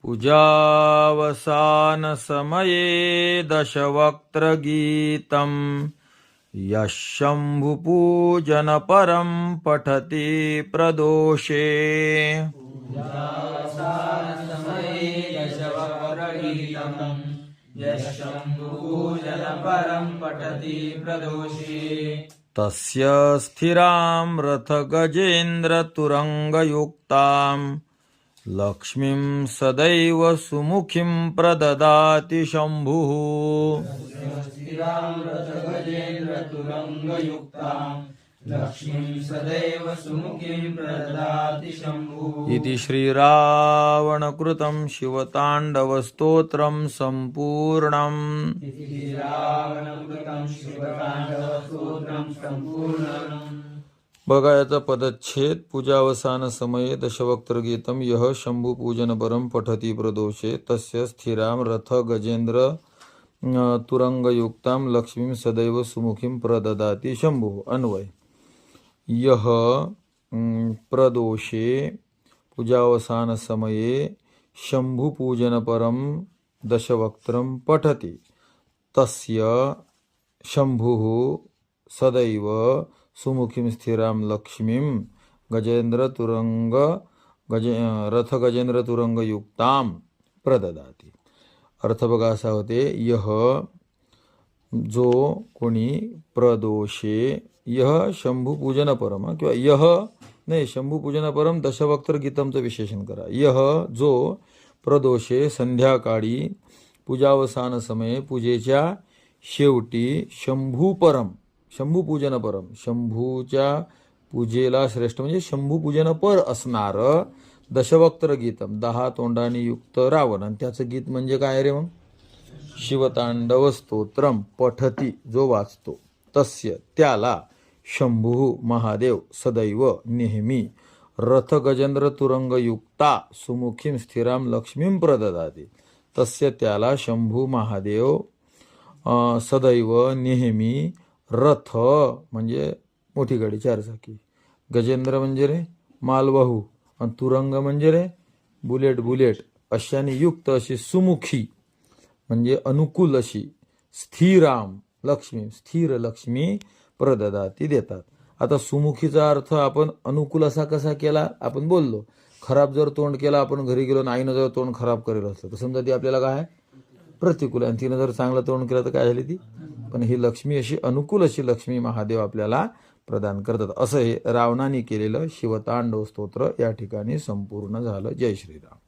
पूजावसानसमये दशवक्त्रगीतम् यः शम्भुपूजनपरं पठति प्रदोषे। तस्य स्थिरां रथगजेन्द्रतुरङ्गयुक्तां लक्ष्मीं सदैव सुमुखीं प्रददाति शम्भुः। इति श्रीरावणकृतं शिवताण्डवस्तोत्रं सम्पूर्णम्। बघा याचा पदच्छेद. पूजावसान समये दशवक्त्रगीतम यह शंभुपूजनपरं पठति प्रदोषे तस्य स्थिरां रथ गजेंद्र तुरंगयुक्तां लक्ष्मीं सदैव सुमुखीं प्रददाति शंभुः. अन्वय. यह प्रदोषे पूजावसान समये शंभुपूजनपरं दशवक्त्रं पठति तस्य शंभुः सदैव सुमुखीं स्थिरां लक्ष्मीं रथ गजेंद्र तुरंग युक्तां प्रददाति. अर्थ बघा असा होते. यह जो कोणी प्रदोषे यह शंभुपूजन परम किंवा यह नाही शंभुपूजन परम दशवक्त्र गीतमचं विशेषण करा. यह जो प्रदोषे संध्याकाळी पूजावसान समये पूजेच्या शेवटी शंभुपरम शंभुपूजन परम शंभूच्या पूजेला श्रेष्ठ म्हणजे शंभुपूजन पर असणार दशवक्त्र गीतम 10 तोंडांनी युक्त रावण. आणि त्याचं गीत म्हणजे काय रे मग? शिवतांडव स्तोत्रम पठती जो वाचतो तस्य त्याला शंभू महादेव सदैव नेहमी रथ गजेंद्र तुरंग युक्ता सुमुखीं स्थिराम लक्ष्मीं प्रददाति. तस्य त्याला शंभू महादेव सदैव नेहमी रथ म्हणजे मोठी गाडी 4 चाकी, गजेंद्र म्हणजे रे मालवाहू, आणि तुरंग म्हणजे रे बुलेट अशाने युक्त अशी सुमुखी म्हणजे अनुकूल अशी स्थिराम लक्ष्मी स्थिर लक्ष्मी प्रददाती देतात. आता सुमुखीचा अर्थ आपण अनुकूल असा कसा केला आपण बोललो. खराब जर तोंड केला आपण घरी गेलो आईनं जर तोंड खराब करेल असलं तर समजा ती आपल्याला काय प्रतिकूल, आणि तिनं जर चांगलं तोंड केलं तर काय झाली ती. पण ही लक्ष्मी अशी अनुकूल अशी लक्ष्मी महादेव आपल्याला प्रदान करतात. असं हे रावणाने केलेलं शिवतांडव स्तोत्र या ठिकाणी संपूर्ण झालं. जय श्रीराम.